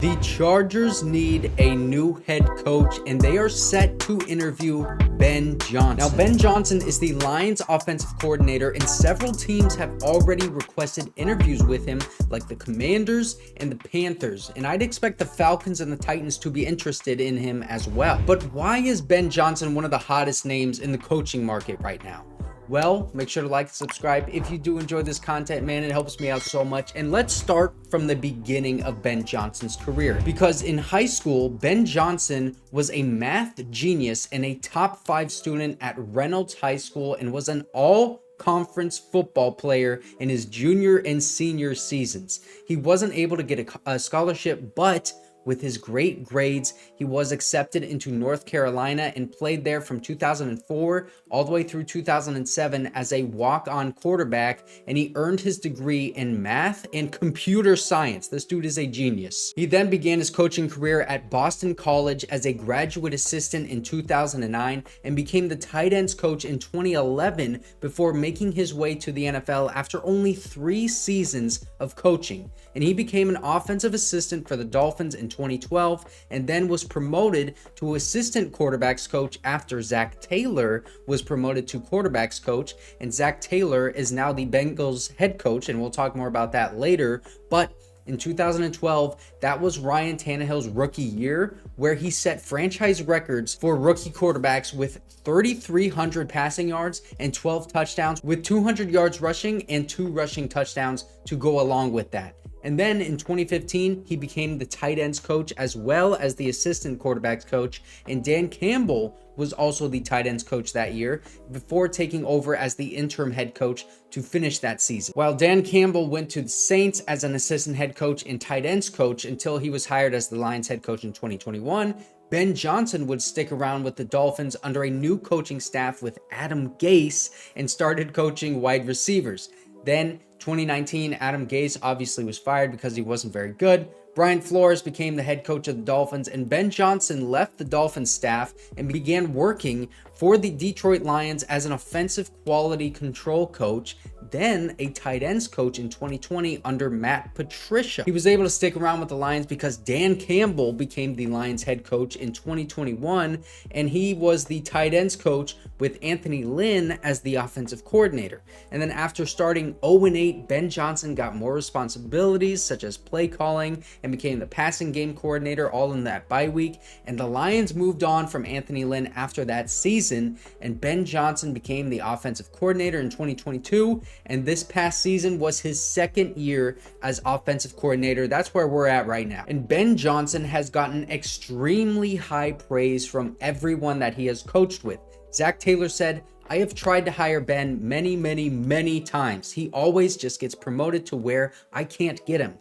The Chargers need a new head coach, and they are set to interview Ben Johnson. Now, Ben Johnson is the Lions offensive coordinator, and several teams have already requested interviews with him, like the Commanders and the Panthers. And I'd expect the Falcons and the Titans to be interested in him as well. But why is Ben Johnson one of the hottest names in the coaching market right now? Well, make sure to like and subscribe if you do enjoy this content, man. It helps me out so much. And let's start from the beginning of Ben Johnson's career. Because in high school, Ben Johnson was a math genius and a top 5 student at Reynolds High School and was an all-conference football player in his junior and senior seasons. He wasn't able to get a scholarship, but with his great grades, he was accepted into North Carolina and played there from 2004 all the way through 2007 as a walk-on quarterback, and he earned his degree in math and computer science. This dude is a genius. He then began his coaching career at Boston College as a graduate assistant in 2009 and became the tight ends coach in 2011 before making his way to the NFL after only 3 seasons of coaching. And he became an offensive assistant for the Dolphins in 2012 and then was promoted to assistant quarterbacks coach after Zac Taylor was promoted to quarterbacks coach, and Zac Taylor is now the Bengals head coach, and we'll talk more about that later. But in 2012, that was Ryan Tannehill's rookie year, where he set franchise records for rookie quarterbacks with 3,300 passing yards and 12 touchdowns, with 200 yards rushing and 2 rushing touchdowns to go along with that. And then in 2015, he became the tight ends coach as well as the assistant quarterbacks coach. And Dan Campbell was also the tight ends coach that year before taking over as the interim head coach to finish that season. While Dan Campbell went to the Saints as an assistant head coach and tight ends coach until he was hired as the Lions head coach in 2021, Ben Johnson would stick around with the Dolphins under a new coaching staff with Adam Gase and started coaching wide receivers. Then 2019, Adam Gase obviously was fired because he wasn't very good. Brian Flores became the head coach of the Dolphins, and Ben Johnson left the Dolphins staff and began working for the Detroit Lions as an offensive quality control coach, then a tight ends coach in 2020 under Matt Patricia. He was able to stick around with the Lions because Dan Campbell became the Lions head coach in 2021, and he was the tight ends coach with Anthony Lynn as the offensive coordinator. And then after starting 0-8, Ben Johnson got more responsibilities such as play calling and became the passing game coordinator all in that bye week. And the Lions moved on from Anthony Lynn after that season, and Ben Johnson became the offensive coordinator in 2022. And this past season was his second year as offensive coordinator. That's where we're at right now. And Ben Johnson has gotten extremely high praise from everyone that he has coached with. Zac Taylor said, "I have tried to hire Ben many times. He always just gets promoted to where I can't get him."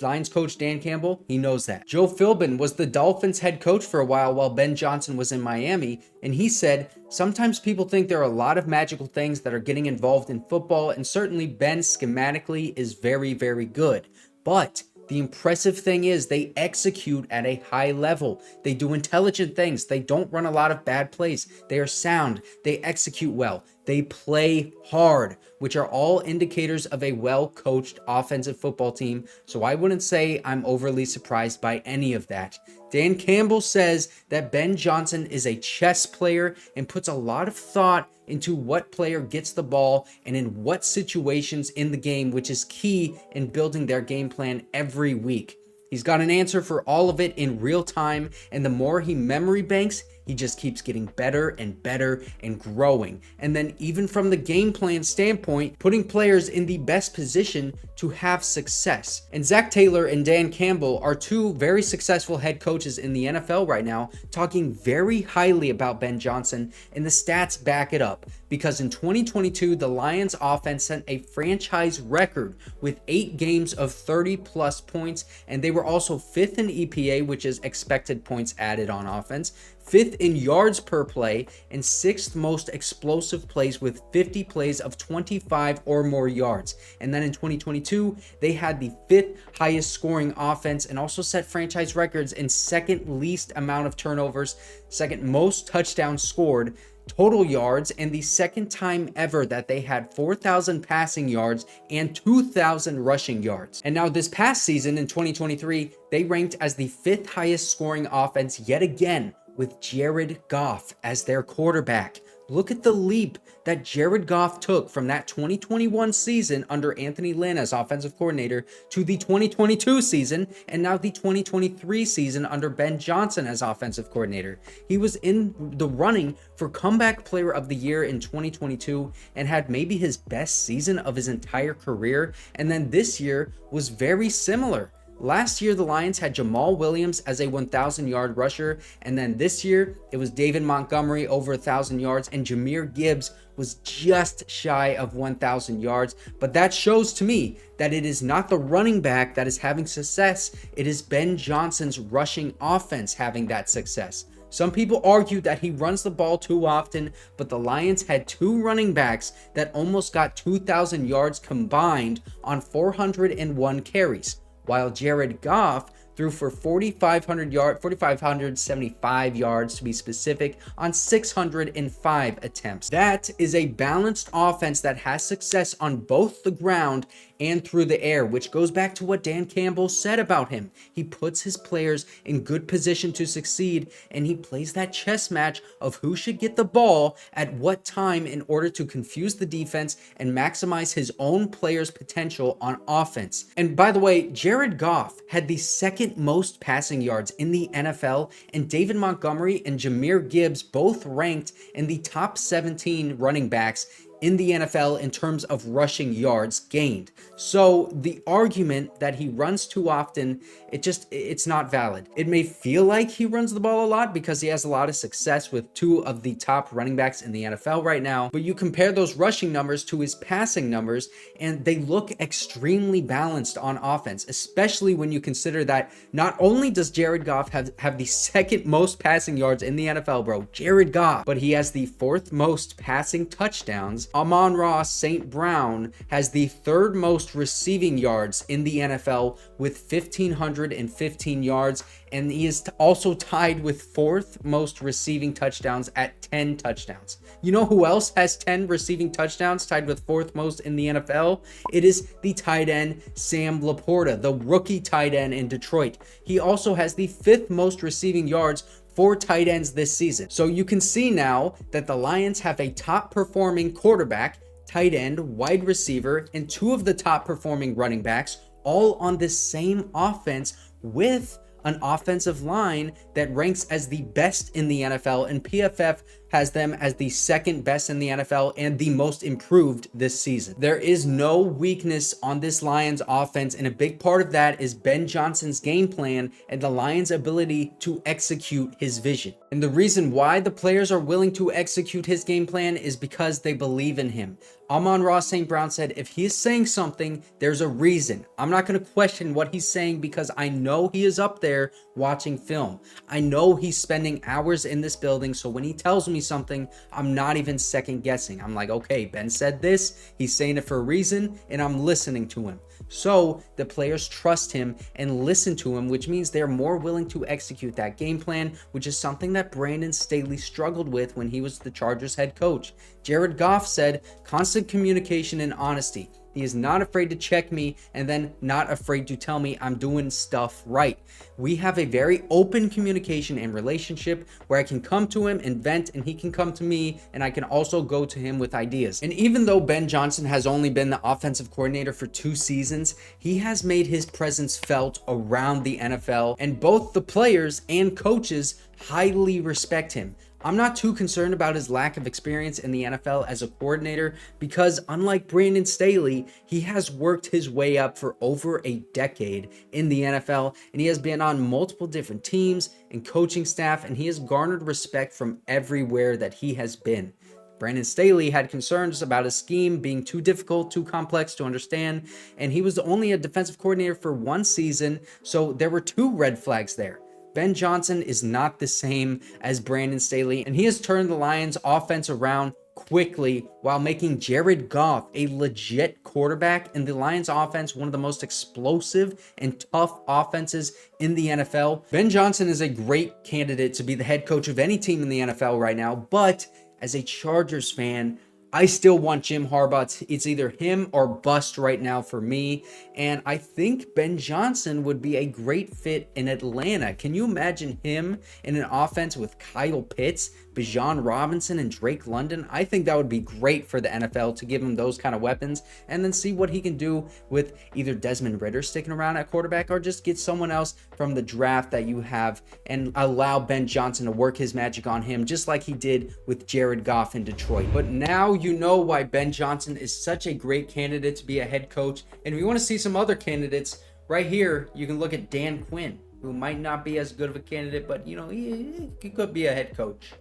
Lions coach Dan Campbell, he knows that. Joe Philbin was the Dolphins head coach for a while Ben Johnson was in Miami, and he said, "Sometimes people think there are a lot of magical things that are getting involved in football, and certainly Ben schematically is very good. But the impressive thing is they execute at a high level. They do intelligent things. They don't run a lot of bad plays. They are sound. They execute well. They play hard," which are all indicators of a well-coached offensive football team. So I wouldn't say I'm overly surprised by any of that. Dan Campbell says that Ben Johnson is a chess player and puts a lot of thought into what player gets the ball and in what situations in the game, which is key in building their game plan every week. He's got an answer for all of it in real time, and the more he memory banks, he just keeps getting better and growing. And then even from the game plan standpoint, putting players in the best position to have success. And Zac Taylor and Dan Campbell are 2 very successful head coaches in the NFL right now, talking very highly about Ben Johnson, and the stats back it up. Because in 2022, the Lions offense sent a franchise record with 8 games of 30+ points, and they were also 5th in EPA, which is expected points added on offense, 5th in yards per play, and 6th most explosive plays with 50 plays of 25 or more yards. And then in 2022, they had the 5th highest scoring offense and also set franchise records in 2nd least amount of turnovers, 2nd most touchdowns scored, total yards and the second time ever that they had 4,000 passing yards and 2,000 rushing yards. And now this past season in 2023, they ranked as the 5th highest scoring offense yet again with Jared Goff as their quarterback. Look at the leap that Jared Goff took from that 2021 season under Anthony Lynn as offensive coordinator to the 2022 season and now the 2023 season under Ben Johnson as offensive coordinator. He was in the running for comeback player of the year in 2022 and had maybe his best season of his entire career. And then this year was very similar. Last year, the Lions had Jamal Williams as a 1,000-yard rusher, and then this year, it was David Montgomery over 1,000 yards, and Jahmyr Gibbs was just shy of 1,000 yards. But that shows to me that it is not the running back that is having success, it is Ben Johnson's rushing offense having that success. Some people argue that he runs the ball too often, but the Lions had 2 running backs that almost got 2,000 yards combined on 401 carries, while Jared Goff threw for 4,575 yards to be specific on 605 attempts. That is a balanced offense that has success on both the ground and through the air, which goes back to what Dan Campbell said about him. He puts his players in good position to succeed, and he plays that chess match of who should get the ball at what time in order to confuse the defense and maximize his own players' potential on offense. And by the way, Jared Goff had the second most passing yards in the NFL, and David Montgomery and Jahmyr Gibbs both ranked in the top 17 running backs in the NFL in terms of rushing yards gained. So the argument that he runs too often, it's not valid. It may feel like he runs the ball a lot because he has a lot of success with 2 of the top running backs in the NFL right now, but you compare those rushing numbers to his passing numbers and they look extremely balanced on offense, especially when you consider that not only does Jared Goff have the second most passing yards in the NFL, bro, Jared Goff, but he has the 4th most passing touchdowns. Amon-Ra St. Brown has the 3rd most receiving yards in the NFL with 1,515 yards, and he is also tied with 4th most receiving touchdowns at 10 touchdowns. You know who else has 10 receiving touchdowns, tied with 4th most in the NFL? It is the tight end Sam Laporta, the rookie tight end in Detroit. He also has the 5th most receiving yards for tight ends this season. So you can see now that the Lions have a top performing quarterback, tight end, wide receiver, and 2 of the top performing running backs all on this same offense with an offensive line that ranks as the best in the NFL, and PFF has them as the 2nd best in the NFL and the most improved this season. There is no weakness on this Lions offense, and a big part of that is Ben Johnson's game plan and the Lions' ability to execute his vision. And the reason why the players are willing to execute his game plan is because they believe in him. Amon-Ra St. Brown said, if he is saying something, there's a reason. I'm not going to question what he's saying because I know he is up there watching film. I know he's spending hours in this building, so when he tells me something, I'm not even second guessing. I'm like, okay, Ben said this, he's saying it for a reason, and I'm listening to him. So the players trust him and listen to him, which means they're more willing to execute that game plan, which is something that Brandon Staley struggled with when he was the Chargers head coach. Jared Goff said, constant communication and honesty. He is not afraid to check me and then not afraid to tell me I'm doing stuff right. We have a very open communication and relationship where I can come to him and vent, and he can come to me, and I can also go to him with ideas. And even though Ben Johnson has only been the offensive coordinator for 2 seasons, he has made his presence felt around the NFL, and both the players and coaches highly respect him. I'm not too concerned about his lack of experience in the NFL as a coordinator because, unlike Brandon Staley, he has worked his way up for over a decade in the NFL, and he has been on multiple different teams and coaching staff, and he has garnered respect from everywhere that he has been. Brandon Staley had concerns about his scheme being too difficult, too complex to understand, and he was only a defensive coordinator for 1 season, so there were 2 red flags there. Ben Johnson is not the same as Brandon Staley, and he has turned the Lions offense around quickly while making Jared Goff a legit quarterback and the Lions offense one of the most explosive and tough offenses in the NFL. Ben Johnson is a great candidate to be the head coach of any team in the NFL right now, but as a Chargers fan, I still want Jim Harbaugh. It's either him or bust right now for me. And I think Ben Johnson would be a great fit in Atlanta. Can you imagine him in an offense with Kyle Pitts, Bijan Robinson, and Drake London? I think that would be great for the NFL to give him those kind of weapons and then see what he can do with either Desmond Ridder sticking around at quarterback or just get someone else from the draft that you have and allow Ben Johnson to work his magic on him just like he did with Jared Goff in Detroit. But now you know why Ben Johnson is such a great candidate to be a head coach. And if you want to see some other candidates, right here, you can look at Dan Quinn, who might not be as good of a candidate, but he could be a head coach.